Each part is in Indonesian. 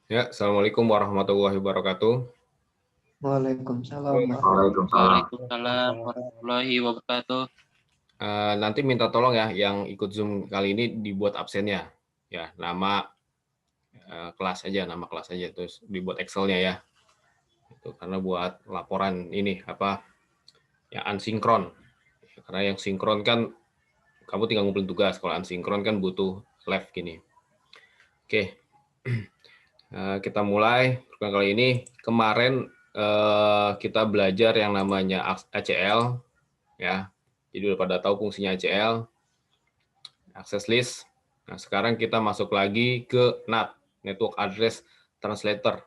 Ya, Assalamualaikum warahmatullahi wabarakatuh. Waalaikumsalam Waalaikumsalam warahmatullahi wabarakatuh. Nanti minta tolong ya, yang ikut Zoom kali ini dibuat absennya. Ya, nama kelas aja, terus dibuat Excel-nya ya. Itu karena buat laporan ini apa yang asinkron. Karena yang sinkron kan kamu tinggal ngumpulin tugas, kalau asinkron kan butuh live gini. Oke, kita mulai. Kali ini kemarin kita belajar yang namanya ACL ya. Jadi udah pada tahu fungsinya ACL, access list. Nah, sekarang kita masuk lagi ke NAT, Network Address Translator.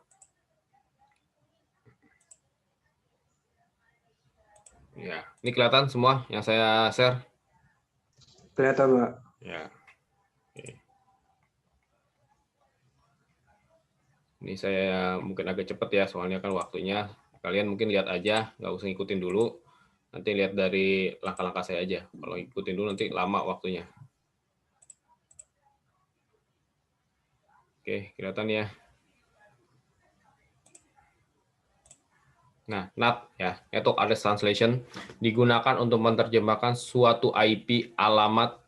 Ya, ini kelihatan semua yang saya share? Kelihatan, Pak. Ya. Oke. Ini saya mungkin agak cepat ya, soalnya kan waktunya. Kalian mungkin lihat aja, nggak usah ngikutin dulu. Nanti lihat dari langkah-langkah saya aja. Kalau ngikutin dulu nanti lama waktunya. Oke, kelihatan ya. Nah, NAT ya, Network Address Translation digunakan untuk menerjemahkan suatu IP alamat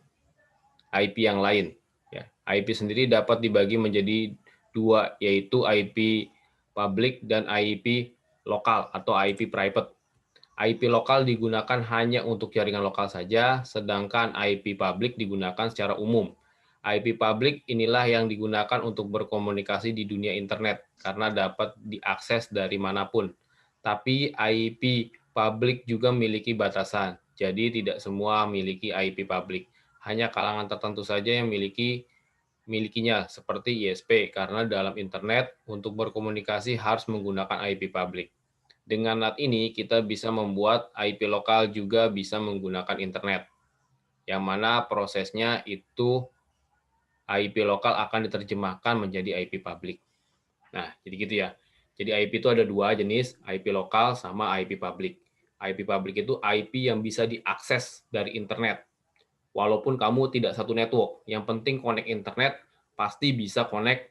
IP yang lain. Ya, IP sendiri dapat dibagi menjadi dua, yaitu IP public dan IP lokal atau IP private. IP lokal digunakan hanya untuk jaringan lokal saja, sedangkan IP public digunakan secara umum. IP public inilah yang digunakan untuk berkomunikasi di dunia internet karena dapat diakses dari manapun. Tapi IP public juga memiliki batasan, jadi tidak semua memiliki IP public. Hanya kalangan tertentu saja yang milikinya, seperti ISP, karena dalam internet untuk berkomunikasi harus menggunakan IP public. Dengan NAT ini kita bisa membuat IP lokal juga bisa menggunakan internet, yang mana prosesnya itu IP lokal akan diterjemahkan menjadi IP public. Nah, jadi gitu ya. Jadi IP itu ada dua jenis, IP lokal sama IP public. IP public itu IP yang bisa diakses dari internet. Walaupun kamu tidak satu network, yang penting connect internet, pasti bisa connect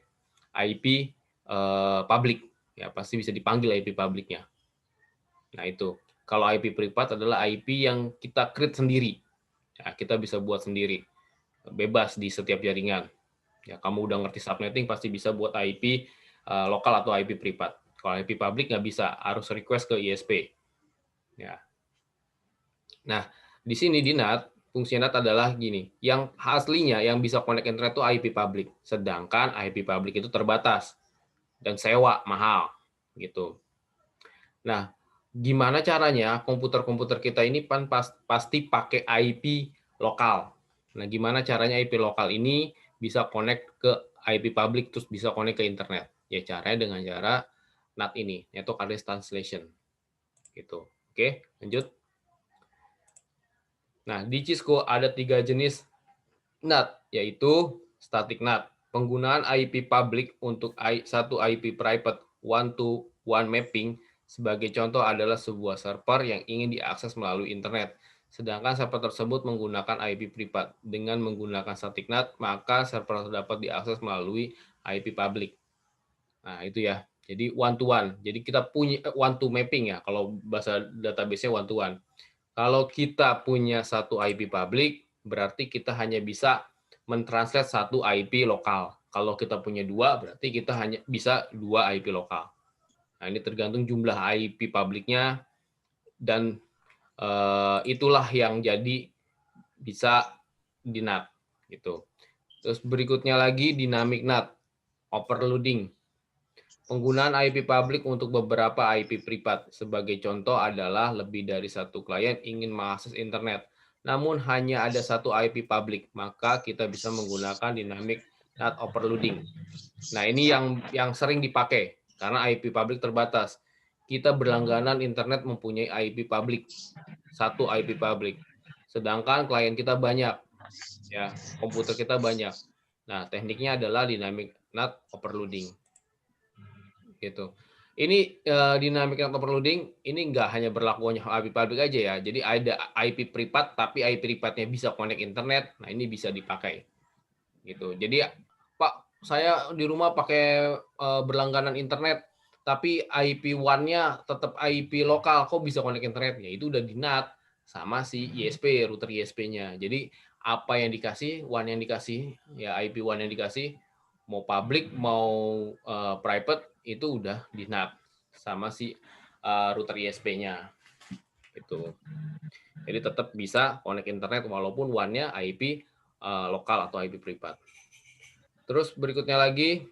IP public. Ya, pasti bisa dipanggil IP publiknya. Nah, itu. Kalau IP privat adalah IP yang kita create sendiri. Ya, kita bisa buat sendiri. Bebas di setiap jaringan. Ya, kamu udah ngerti subnetting pasti bisa buat IP lokal atau IP privat. Kalau IP public nggak bisa, harus request ke ISP. Ya. Nah, di sini di NAT, fungsi NAT adalah gini, yang aslinya yang bisa connect internet itu IP public, sedangkan IP public itu terbatas dan sewa mahal gitu. Nah, gimana caranya komputer-komputer kita ini pasti pakai IP lokal. Nah, gimana caranya IP lokal ini bisa connect ke IP public terus bisa connect ke internet? Ya caranya dengan cara NAT ini, Network Address Translation. Gitu. Oke, lanjut. Nah, di Cisco ada 3 jenis NAT, yaitu static NAT. Penggunaan IP public untuk satu IP private one-to-one mapping sebagai contoh adalah sebuah server yang ingin diakses melalui internet. Sedangkan server tersebut menggunakan IP privat. Dengan menggunakan static NAT, maka server dapat diakses melalui IP public. Nah, itu ya. Jadi one to one. Jadi kita punya one to mapping ya. Kalau bahasa database-nya one to one. Kalau kita punya satu IP public, berarti kita hanya bisa mentranslate satu IP lokal. Kalau kita punya dua, berarti kita hanya bisa dua IP lokal. Nah, ini tergantung jumlah IP publiknya dan itulah yang jadi bisa di NAT gitu. Terus berikutnya lagi dynamic NAT, overloading. Penggunaan IP public untuk beberapa IP privat. Sebagai contoh adalah lebih dari satu klien ingin mengakses internet, namun hanya ada satu IP public, maka kita bisa menggunakan dynamic NAT overloading. Nah, ini yang sering dipakai karena IP public terbatas. Kita berlangganan internet mempunyai IP public, satu IP public. Sedangkan klien kita banyak, ya, komputer kita banyak. Nah, tekniknya adalah dynamic NAT overloading. Gitu. Ini dynamic NAT overloading ini nggak hanya berlaku hanya IP public aja ya. Jadi ada IP privat tapi IP privatnya bisa connect internet. Nah, ini bisa dipakai. Gitu. Jadi Pak, saya di rumah pakai berlangganan internet, tapi IP WAN-nya tetap IP lokal, kok bisa connect internet? Ya itu udah di NAT sama si ISP, router ISP-nya. Jadi apa yang dikasih, WAN yang dikasih, ya IP WAN yang dikasih, mau public mau private itu udah di NAT sama si router ISP-nya. Itu. Jadi tetap bisa connect internet walaupun WAN-nya IP lokal atau IP privat. Terus berikutnya lagi,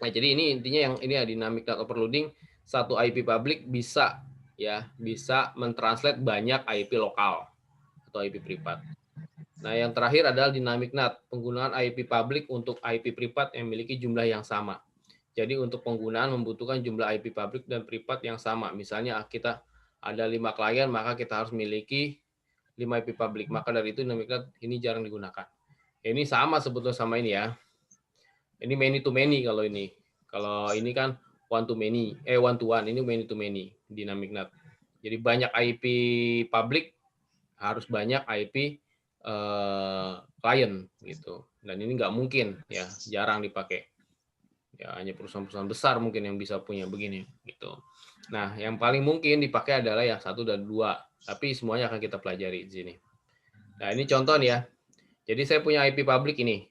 nah jadi ini intinya yang ini ya dynamic NAT overloading, satu IP public bisa mentranslate banyak IP lokal atau IP privat. Nah yang terakhir adalah dynamic NAT, penggunaan IP public untuk IP privat yang memiliki jumlah yang sama. Jadi untuk penggunaan membutuhkan jumlah IP public dan privat yang sama. Misalnya kita ada 5 klien, maka kita harus memiliki 5 IP public. Maka dari itu dynamic NAT ini jarang digunakan. Ini sama sebetulnya sama ini ya. Ini many to many kalau ini. Kalau ini kan one to many, one to one. Ini many to many dynamic NAT. Jadi banyak IP public harus banyak IP klien gitu. Dan ini nggak mungkin ya, jarang dipakai. Ya hanya perusahaan-perusahaan besar mungkin yang bisa punya begini gitu. Nah, yang paling mungkin dipakai adalah yang 1 dan 2. Tapi semuanya akan kita pelajari di sini. Nah, ini contoh nih ya. Jadi saya punya IP public ini.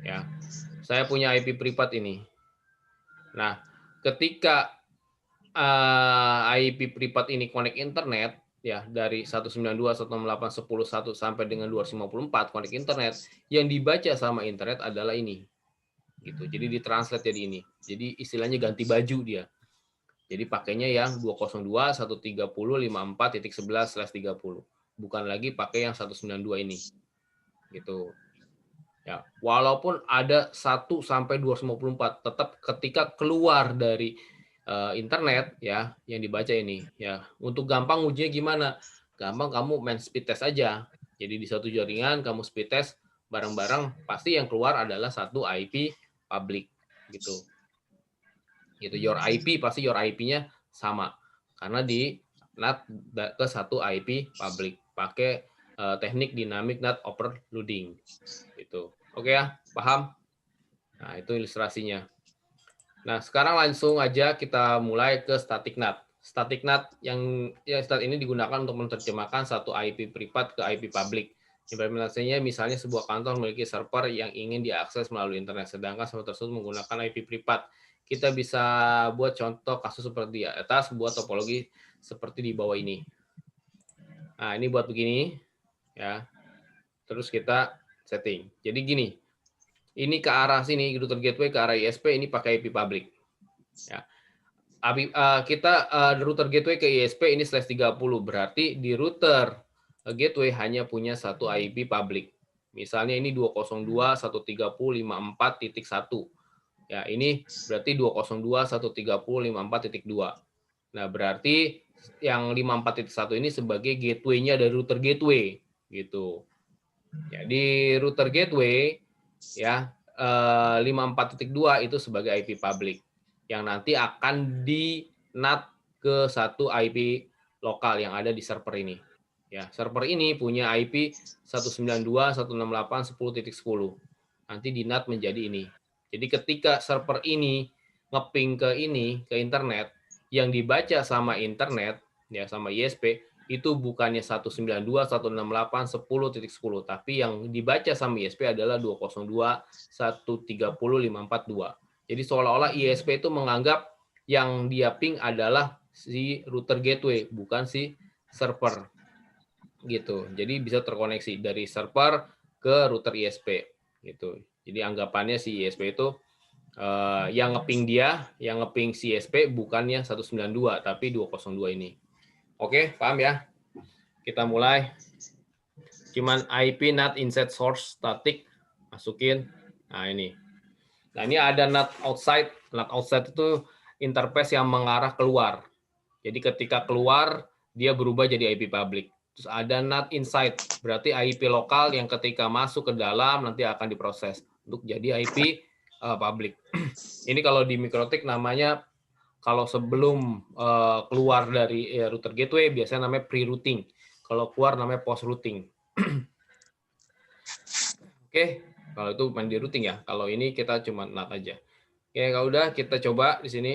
Ya. Saya punya IP privat ini. Nah, ketika IP privat ini connect internet ya dari 192.168.10.1 sampai dengan 254 connect internet, yang dibaca sama internet adalah ini. Gitu. Jadi ditranslate jadi ini. Jadi istilahnya ganti baju dia. Jadi pakainya yang 202.130.54.11/30. Bukan lagi pakai yang 192 ini. Gitu. Ya, walaupun ada 1 sampai 254, tetap ketika keluar dari internet ya yang dibaca ini ya. Untuk gampang ujinya gimana? Gampang kamu main speed test aja. Jadi di satu jaringan kamu speed test bareng-bareng, pasti yang keluar adalah satu IP public gitu. Gitu your IP pasti your IP-nya sama. Karena di NAT ke satu IP public pakai teknik dynamic NAT overloading. Gitu. Oke ya, paham? Nah, itu ilustrasinya. Nah, sekarang langsung aja kita mulai ke static NAT. Static NAT yang saat ini digunakan untuk menerjemahkan satu IP privat ke IP public. Implementasinya misalnya sebuah kantor memiliki server yang ingin diakses melalui internet, sedangkan server tersebut menggunakan IP privat. Kita bisa buat contoh kasus seperti di atas, buat topologi seperti di bawah ini. Nah, ini buat begini, ya. Terus kita setting. Jadi gini, ini ke arah sini, router gateway ke arah ISP, ini pakai IP public. Ya. Kita router gateway ke ISP ini /30, berarti di router gateway hanya punya satu IP public. Misalnya ini 202.130.54.1. Ya, ini berarti 202.130.54.2. Nah, berarti yang 54.1 ini sebagai gateway-nya dari router gateway gitu. Jadi router gateway ya 54.2 itu sebagai IP public yang nanti akan di NAT ke satu IP lokal yang ada di server ini. Ya, server ini punya IP 192.168.10.10. Nanti di NAT menjadi ini. Jadi ketika server ini ngeping ke internet, yang dibaca sama internet ya sama ISP itu bukannya 192.168.10.10, tapi yang dibaca sama ISP adalah 202.130.542. Jadi seolah-olah ISP itu menganggap yang dia ping adalah si router gateway, bukan si server. Gitu. Jadi bisa terkoneksi dari server ke router ISP gitu. Jadi anggapannya si ISP itu yang ngeping yang ngeping si ISP bukannya 192 tapi 202 ini. Oke, paham ya? Kita mulai. Cuman IP NAT inside source static masukin. Nah, ini. Nah, ini ada NAT outside. NAT outside itu interface yang mengarah keluar. Jadi ketika keluar dia berubah jadi IP public. Terus ada NAT inside, berarti IP lokal yang ketika masuk ke dalam nanti akan diproses untuk jadi IP public. Ini kalau di Mikrotik namanya kalau sebelum keluar dari router gateway biasanya namanya pre-routing. Kalau keluar namanya post-routing. Oke, Kalau itu main di routing ya. Kalau ini kita cuma NAT aja. Oke, kalau udah kita coba di sini.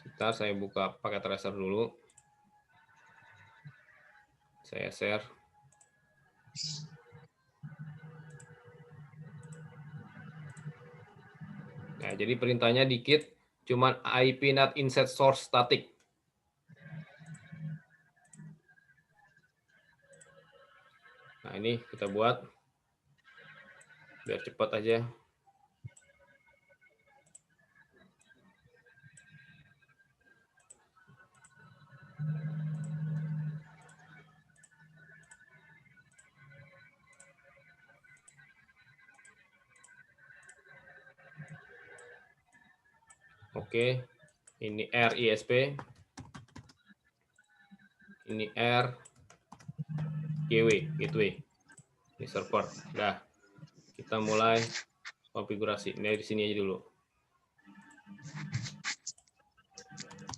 Sebentar, saya buka paket tracer dulu. Saya share. Nah, jadi perintahnya dikit, cuman IP NAT inset source static. Nah, ini kita buat biar cepat aja. Oke, ini R ISP, ini R gateway, ini server. Dah, kita mulai konfigurasi. Ini di sini aja dulu.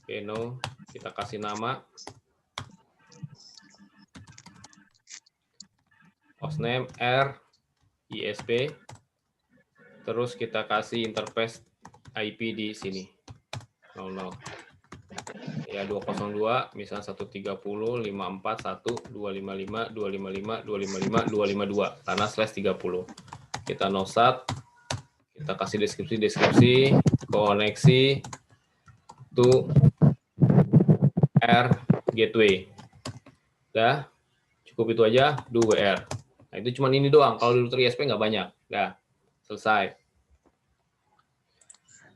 Oke, no, kita kasih nama. Hostname R ISP. Terus kita kasih interface IP di sini. 00. Ya 202, misal 130, 541, 255, 255, 255, 252 karena slash 30. Kita nosat, kita kasih deskripsi, koneksi to R gateway. Dah, cukup itu aja, do WR. Nah, itu cuma ini doang. Kalau di router ISP nggak banyak. Dah, selesai.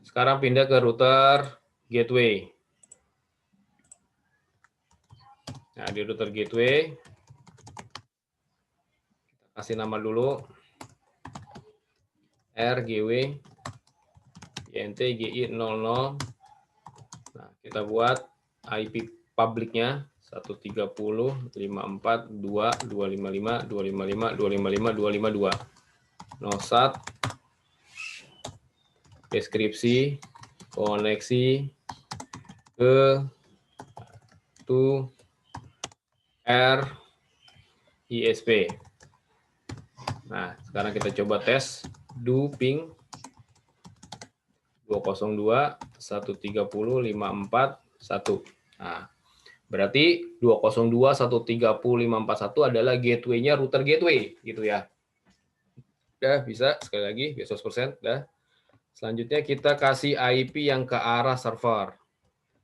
Sekarang pindah ke router gateway. Nah, di router gateway, kita kasih nama dulu. RGW INT GI 00. Nah, kita buat IP publiknya 130, 54, 2, 255, 255, 255, 252. Nosat, deskripsi, koneksi ke to R ISP. Nah, sekarang kita coba tes do ping 202 130 54 1. Nah, berarti 202 130 541 adalah gateway-nya router gateway gitu ya. Udah bisa sekali lagi biar 100%, dah. Selanjutnya kita kasih IP yang ke arah server.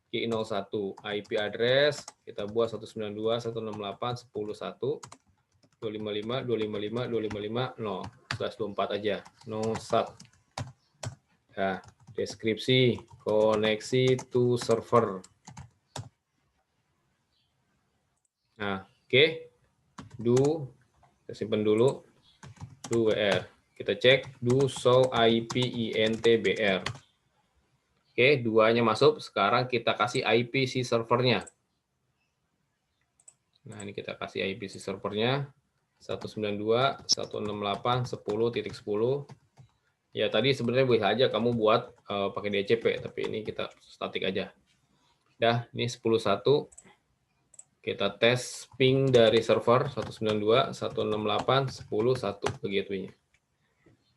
Q01 IP address kita buat 192 168 10 1 255 255 255 0 /24 aja. No sat. Nah, deskripsi koneksi to server. Nah, oke. Do kita simpan dulu. Do WR. Kita cek do show IP INTBR. Oke, duanya masuk. Sekarang kita kasih IP si servernya. Nah, ini kita kasih IP si servernya 192 168 10.10. Ya, tadi sebenarnya bisa aja kamu buat pakai DHCP, tapi ini kita statik aja. Dah, ini 10.1. Kita tes ping dari server 192 168 10.1 ke gateway-nya.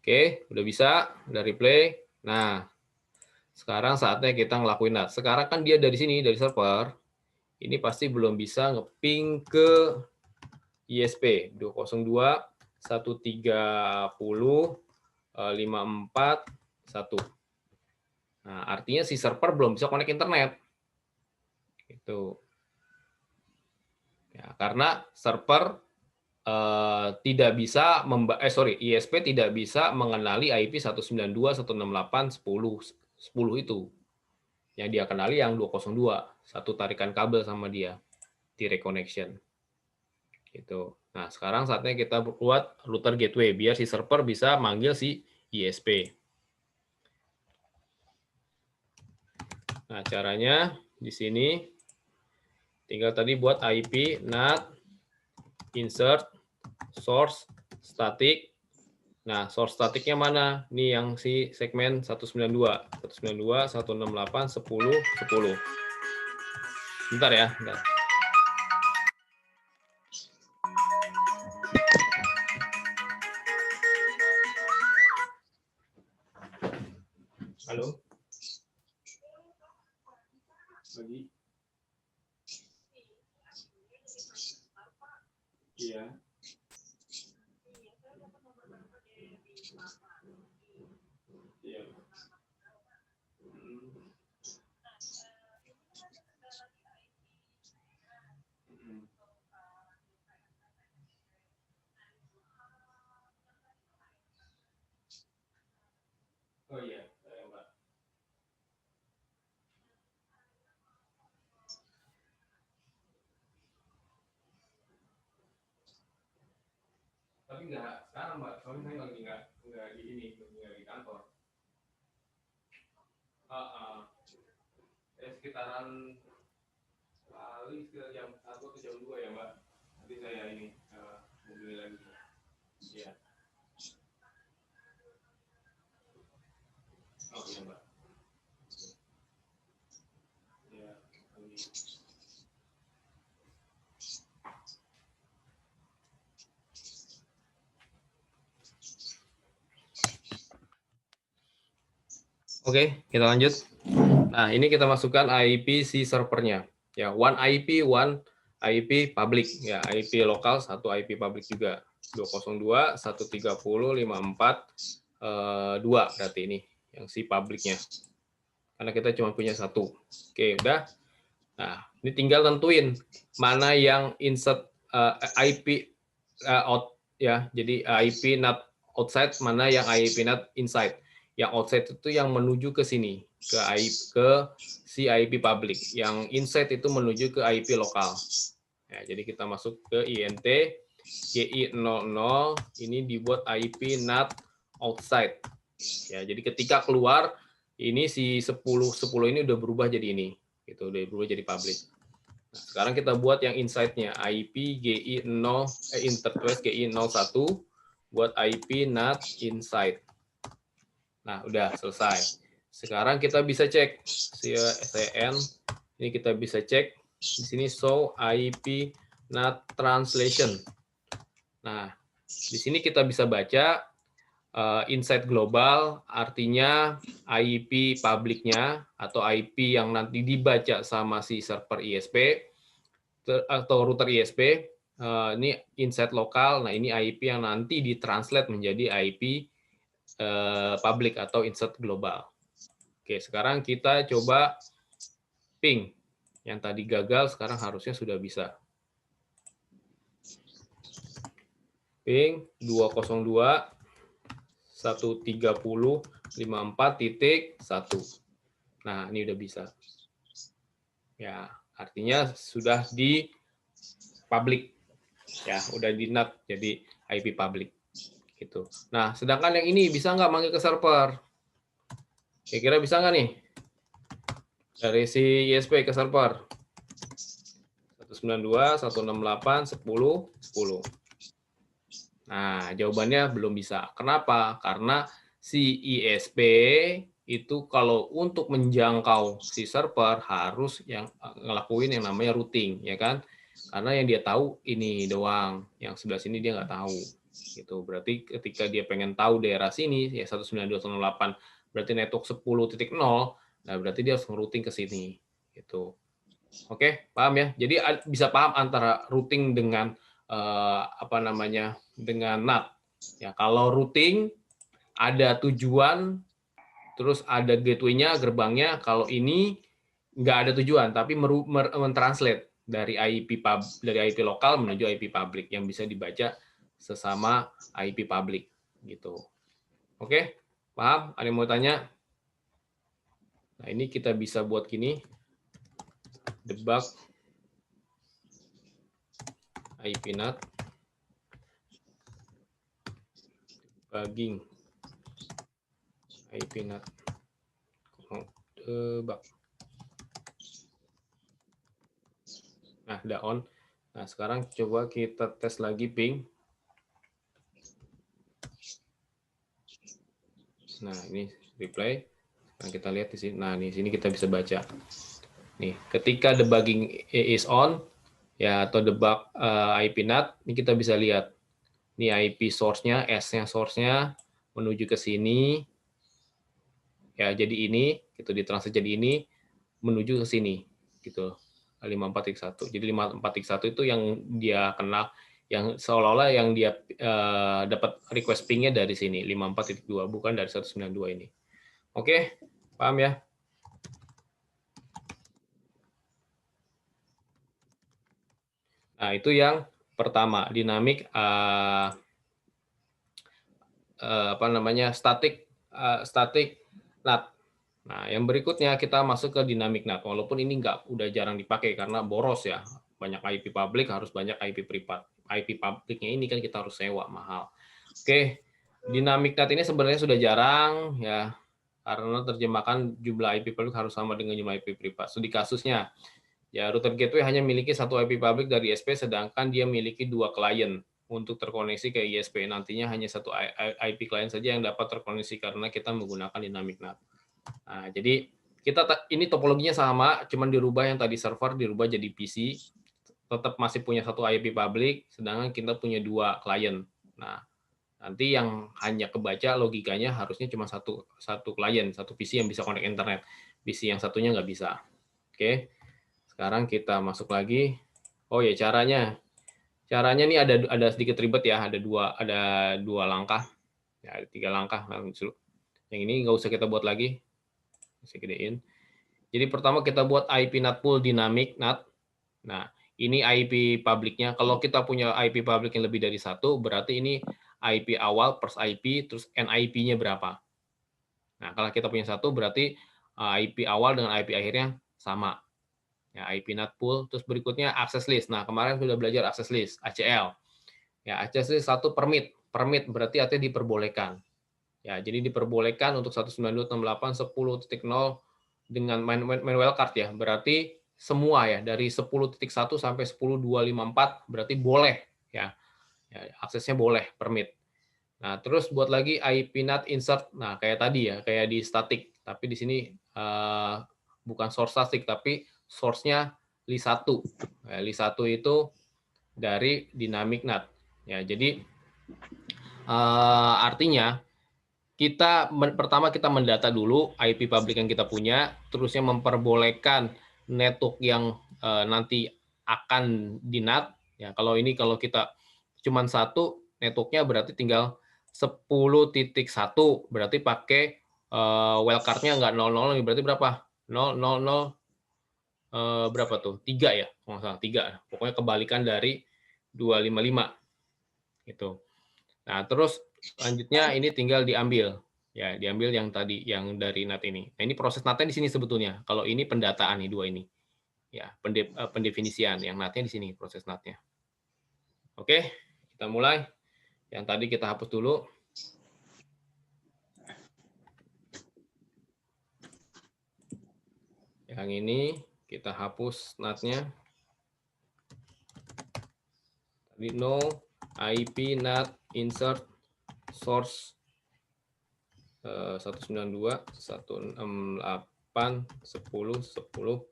Oke, udah bisa, udah replay. Nah, sekarang saatnya kita ngelakuin NAT. Sekarang kan dia dari sini, dari server. Ini pasti belum bisa ngeping ke ISP 202 130 54 1. Nah, artinya si server belum bisa connect internet. Itu. Ya, karena server tidak bisa ISP tidak bisa mengenali IP 192 168 10 itu. Yang dia kenali yang 202, satu tarikan kabel sama dia di reconnection. Gitu. Nah, sekarang saatnya kita buat router gateway biar si server bisa manggil si ISP. Nah, caranya di sini tinggal tadi buat IP NAT insert source static. Nah, source statiknya mana? Nih yang si segmen 192 168 10 10. Bentar ya, bentar. Halo? Bagi? Iya. Iya. Oh iya, Mbak. Tapi nggak sekarang, Mbak. Soalnya saya lagi nggak di ini, nggak di kantor. Sekitaran paling sekitar jam 1 atau jam 2 ya, Mbak. Nanti saya ini hubungi lagi. Iya. Oh iya, Mbak. Iya. Oke, kita lanjut. Nah, ini kita masukkan IP si servernya. Ya, one IP, one IP public. Ya, IP lokal, satu IP public juga. 202, 130, 54, 2 berarti ini yang si publicnya. Karena kita cuma punya satu. Oke, udah. Nah, ini tinggal tentuin mana yang insert IP out ya. Jadi IP not outside, mana yang IP not inside. Yang outside itu yang menuju ke sini, ke si IP public. Yang inside itu menuju ke IP lokal. Ya, jadi kita masuk ke INT GI00, ini dibuat IP not outside. Ya, jadi ketika keluar ini si 10 ini udah berubah jadi ini. Gitu, udah berubah jadi public. Nah, sekarang kita buat yang inside-nya, IP GI0 interface GI01 buat IP not inside. Nah, udah selesai. Sekarang kita bisa cek CN, ini kita bisa cek di sini show IP not translation. Nah, di sini kita bisa baca inside global artinya IP publiknya atau IP yang nanti dibaca sama si server ISP atau router ISP. Ini inside lokal. Nah, ini IP yang nanti ditranslate menjadi IP public atau inside global. Oke, sekarang kita coba ping. Yang tadi gagal sekarang harusnya sudah bisa. Ping 202 130.54.1. Nah, ini udah bisa. Ya, artinya sudah di public. Ya, udah di NAT jadi IP public. Gitu. Nah, sedangkan yang ini bisa nggak manggil ke server? Kira-kira bisa nggak nih? Dari si ISP ke server. 192, 168, 10, 10. Nah, jawabannya belum bisa. Kenapa? Karena si ISP itu kalau untuk menjangkau si server harus yang ngelakuin yang namanya routing, ya kan? Karena yang dia tahu ini doang, yang sebelah sini dia nggak tahu. Gitu. Berarti ketika dia pengen tahu daerah sini, ya 192.168, berarti network 10.0, nah berarti dia harus routing ke sini. Gitu. Oke, paham ya? Jadi bisa paham antara routing dengan dengan NAT. Ya, kalau routing ada tujuan, terus ada gateway-nya, gerbangnya. Kalau ini nggak ada tujuan, tapi mentranslate dari IP lokal menuju IP public yang bisa dibaca sesama IP public gitu. Oke, paham? Ada yang mau tanya? Nah, ini kita bisa buat gini. Debug IP NAT. Debugging IP NAT. Debug. Nah, udah on. Nah, sekarang coba kita tes lagi ping. Nah, ini replay. Sekarang kita lihat di sini. Nah, di sini kita bisa baca. Nih, ketika debugging is on, ya atau debug IP NAT, ini kita bisa lihat. Ini IP source-nya, S-nya source-nya menuju ke sini. ya jadi ini gitu ditranslate jadi ini menuju ke sini gitu 54x1. Jadi 54x1 itu yang dia kenal yang seolah-olah yang dia dapat request pingnya dari sini 54.2 bukan dari 192 ini. Oke, paham ya? Nah, itu yang pertama, dinamik static NAT. Nah, yang berikutnya kita masuk ke dynamic NAT. Walaupun ini udah jarang dipakai karena boros ya. Banyak IP public harus banyak IP privat. IP publiknya ini kan kita harus sewa mahal. Oke, dynamic NAT ini sebenarnya sudah jarang ya karena terjemahkan jumlah IP public harus sama dengan jumlah IP privat. Studi kasusnya ya router gateway hanya memiliki satu IP public dari ISP sedangkan dia memiliki 2 klien untuk terkoneksi ke ISP. Nantinya hanya satu IP klien saja yang dapat terkoneksi karena kita menggunakan dynamic NAT. Nah, jadi ini topologinya sama, cuman dirubah yang tadi server dirubah jadi PC, tetap masih punya satu IP public, sedangkan kita punya 2 klien. Nah, nanti yang hanya kebaca logikanya harusnya cuma satu klien, satu PC yang bisa connect internet. PC yang satunya nggak bisa. Oke, sekarang kita masuk lagi. Oh ya caranya. Caranya nih ada sedikit ribet ya, ada dua langkah, ya ada 3 langkah. Yang ini nggak usah kita buat lagi. Saya gedein. Jadi pertama kita buat IP NAT pool dynamic NAT. Nah, ini IP publiknya. Kalau kita punya IP publik yang lebih dari satu, berarti ini IP awal, first IP, terus NIP-nya berapa. Nah, kalau kita punya satu, berarti IP awal dengan IP akhirnya sama. Ya, IP NAT pool. Terus berikutnya access list. Nah, kemarin sudah belajar access list, ACL. Ya, access list satu permit. Permit berarti artinya diperbolehkan. Ya, jadi diperbolehkan untuk 192.168.10.0 dengan main wildcard ya. Berarti semua ya dari 10.1 sampai 10.254 berarti boleh ya. Ya, aksesnya boleh permit. Nah, terus buat lagi IP NAT insert. Nah, kayak tadi ya, kayak di static, tapi di sini bukan source static tapi source-nya list1. Ya, list1 itu dari dynamic NAT. Ya, jadi artinya pertama kita mendata dulu IP public yang kita punya, terusnya memperbolehkan network yang nanti akan di NAT. Ya, kalau kita cuma satu networknya berarti tinggal 10.1 berarti pakai wildcard-nya nggak 00 berarti berapa? 000 berapa tuh? 3 ya, kalau nggak salah 3. Pokoknya kebalikan dari 255 gitu. Nah, terus selanjutnya ini tinggal diambil. Ya, diambil yang tadi yang dari NAT ini. Nah, ini proses NAT-nya di sini sebetulnya. Kalau ini pendataan nih dua ini. Ya, pendefinisian. Yang NAT-nya di sini proses NAT-nya. Oke, kita mulai. Yang tadi kita hapus dulu. Yang ini kita hapus NAT-nya. Tadi no IP NAT insert source 192.168.10.10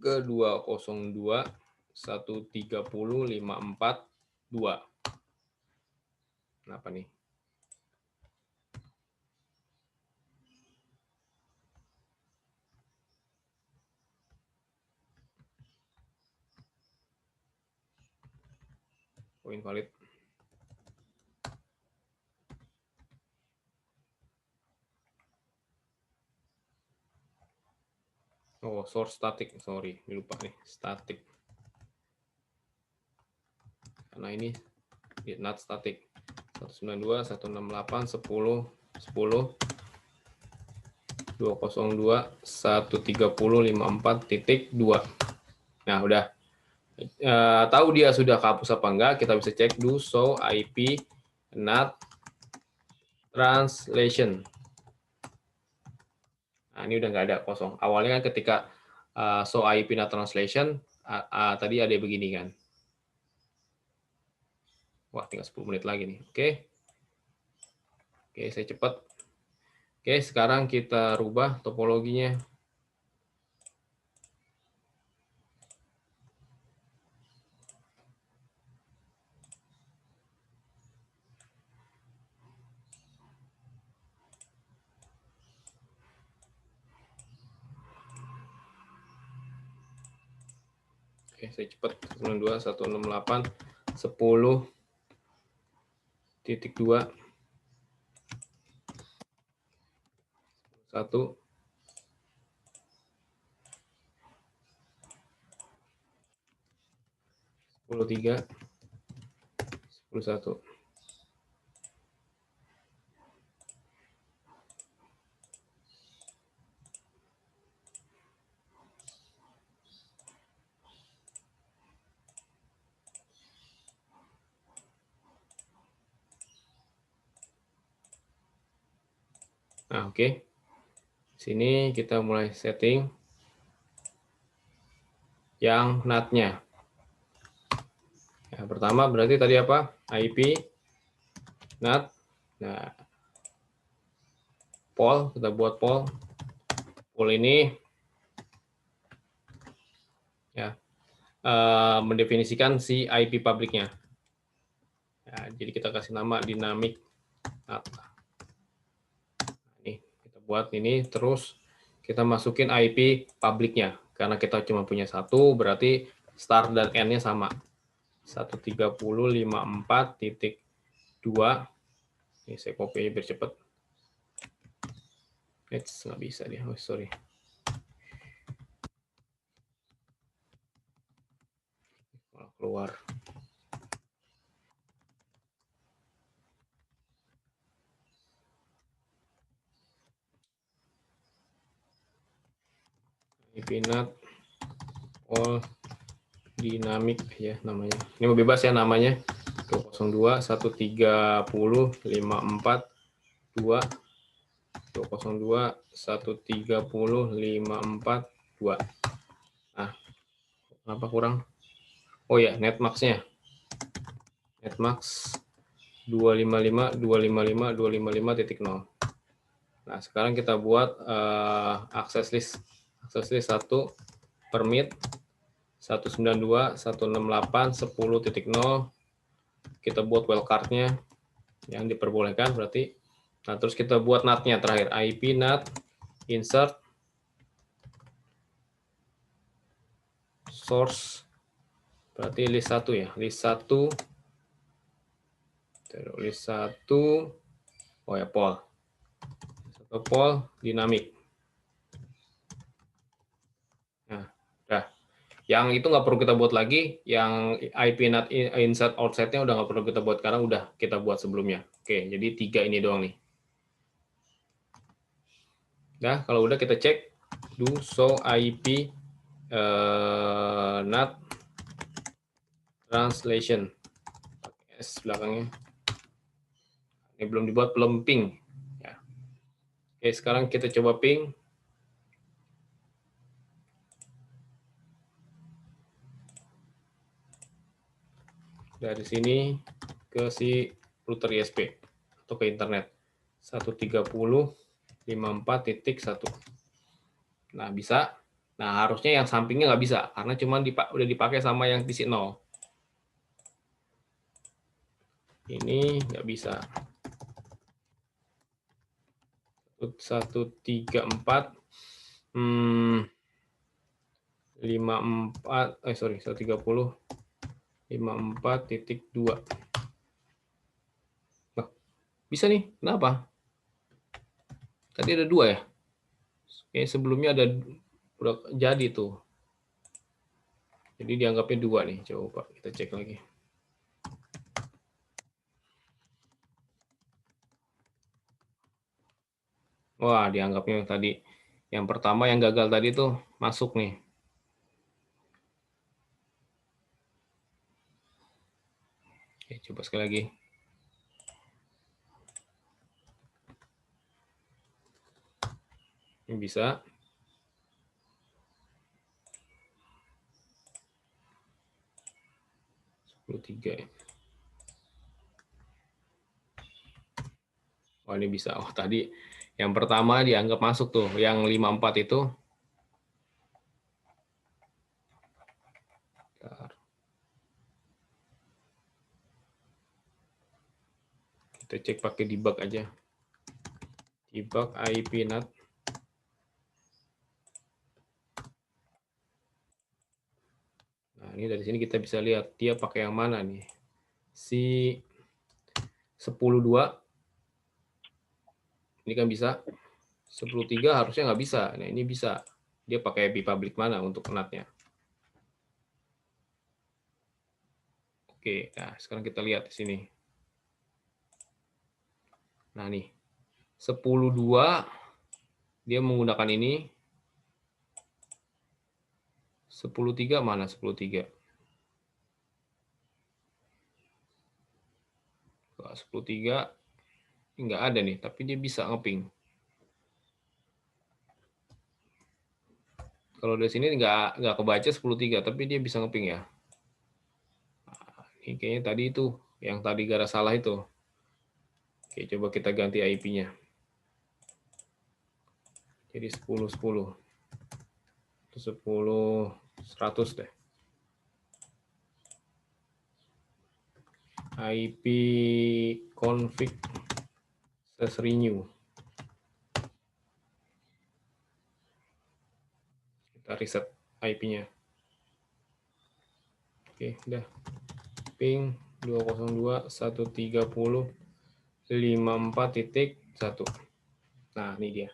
ke 202.130.542. Kenapa nih? Oh, invalid. Oh, source static. Sorry, lupa nih. Static. Karena ini not static. 192, 168, 10, 10, 202, 130.54.2. Nah, udah. Tahu dia sudah kehapus apa enggak, kita bisa cek do show IP NAT translation. Nah, ini udah nggak ada, kosong. Awalnya kan ketika show IP NAT translation, tadi ada begini kan. Wah, tinggal 10 menit lagi nih. Oke. Oke, saya cepat. Oke, sekarang kita rubah topologinya. Oke, saya cepat. 192.168.10.2 1 10.3 10.1. Nah, oke. Sini kita mulai setting yang NAT-nya. Ya, pertama berarti tadi apa? IP, NAT. Nah, poll, kita buat poll. Poll ini ya mendefinisikan si IP publiknya. Ya, jadi kita kasih nama dynamic NAT. Nih, kita buat ini, terus kita masukin IP publiknya. Karena kita cuma punya satu, berarti start dan end-nya sama. 130.54.2. Ini saya copy biar cepat. Nggak bisa dia, oh sorry. Keluar. IP NAT all dynamic ya namanya. Ini mau bebas ya namanya. 202 130 54 2 202 130 54 2. Nah, kenapa kurang? Oh ya, netmax-nya. Netmax 255 255 255.0. Nah, sekarang kita buat access list. Access list 1 permit 192 168 10.0. Kita buat wildcard-nya yang diperbolehkan berarti. Nah, terus kita buat NAT-nya terakhir, IP NAT insert source, berarti list 1 ya, list 1 oh ya poll, satu poll dynamic. Nah, udah. Yang itu nggak perlu kita buat lagi, yang IP NAT insert outset-nya udah nggak perlu kita buat karena udah kita buat sebelumnya. Oke, jadi 3 ini doang nih. Nah, kalau udah kita cek do show IP NAT translation. S belakangnya. Ini belum dibuat, belum ping. Ya. Oke, sekarang kita coba ping. Dari sini ke si router ISP atau ke internet. 130.54.1. Nah, bisa. Nah, harusnya yang sampingnya nggak bisa, karena cuma udah dipakai sama yang TC 0. Ini nggak bisa. 134 130 54.2. Nah, bisa nih, kenapa? Tadi ada 2 ya? Oke, sebelumnya ada udah jadi tuh. Jadi dianggapnya 2 nih. Coba kita cek lagi. Wah, dianggapnya tadi. Yang pertama yang gagal tadi tuh masuk nih. Oke, coba sekali lagi. Ini bisa. Ya. Oh, ini bisa. Oh, tadi yang pertama dianggap masuk tuh. Yang 54 itu. Bentar. Kita cek pakai debug aja. Debug IP NAT. Nah, ini dari sini kita bisa lihat dia pakai yang mana nih. Si 10.2 ini kan bisa. 10.3 harusnya nggak bisa. Nah, ini bisa. Dia pakai IP public mana untuk NAT-nya. Oke, nah sekarang kita lihat di sini. Nah, nih. 10.2 dia menggunakan ini. 10.3 mana 10.3? 10.3 nggak ada nih, tapi dia bisa ngeping. Kalau dari sini nggak kebaca 10.3, tapi dia bisa ngeping ya. Nah, ini kayaknya tadi itu, yang tadi gara salah itu. Oke, coba kita ganti IP-nya. Jadi 10.10. Itu 10.100 deh. IP config /renew. Kita reset IP-nya. Oke, udah. Ping 202.130.54.1. Nah, ini dia.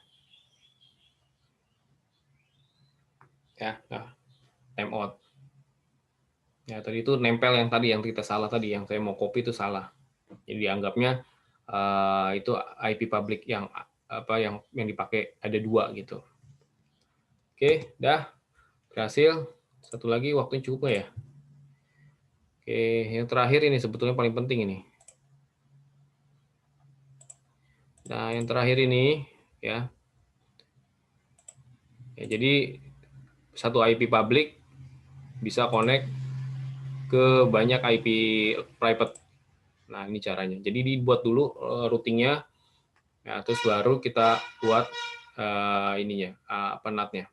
Ya, nah, timeout. Ya, tadi itu nempel yang tadi yang kita salah tadi, yang saya mau copy itu salah. Jadi dianggapnya itu IP public yang apa yang dipakai ada 2 gitu. Oke, dah berhasil. Satu lagi waktunya cukup nggak ya? Oke, yang terakhir ini sebetulnya paling penting ini. Nah, yang terakhir ini ya. Ya, jadi satu IP public bisa connect ke banyak IP private. Nah, ini caranya. Jadi dibuat dulu routingnya, ya, terus baru kita buat ininya, apa NAT-nya.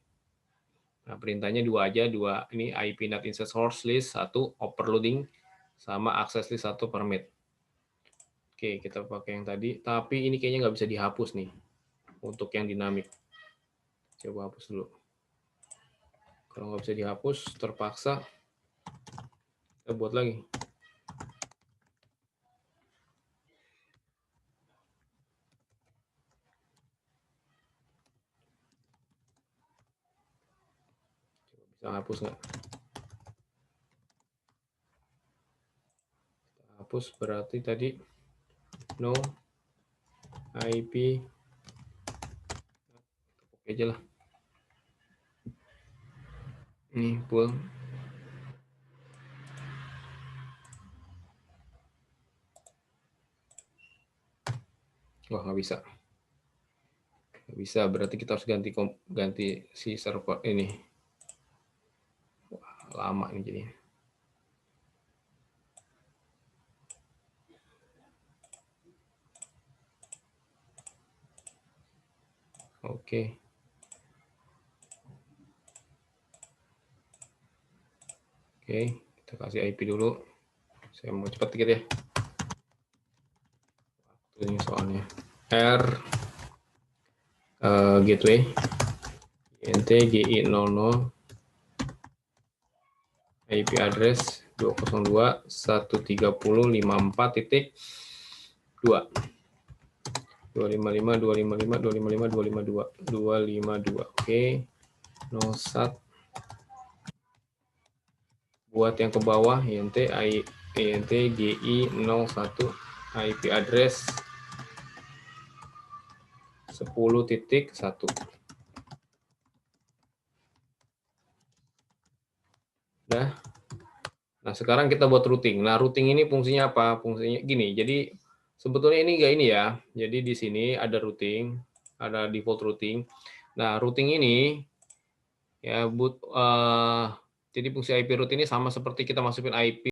Nah, perintahnya 2 aja, 2 ini IP NAT insert source list, 1 overloading, sama access list 1 permit. Oke, kita pakai yang tadi, tapi ini kayaknya nggak bisa dihapus nih, untuk yang dinamik. Coba hapus dulu. Kalau nggak bisa dihapus, terpaksa kita buat lagi. Bisa hapus nggak? Hapus berarti tadi no IP. Oke aja lah. Ini full. Wah, nggak bisa. Nggak bisa, berarti kita harus ganti si server ini. Wah, lama ini jadi. Oke. Oke, kita kasih IP dulu. Saya mau cepat dikit ya. Waktunya soalnya. R gateway int GI00 IP address 202.130.54.2 255. Oke, nosat buat yang ke bawah int GI01 IP address 10.1. Nah, sekarang kita buat routing. Nah, routing ini fungsinya apa? Fungsinya gini. Jadi sebetulnya ini enggak ini ya. Jadi di sini ada routing, ada default routing. Nah, routing ini ya jadi fungsi IP route ini sama seperti kita masukin IP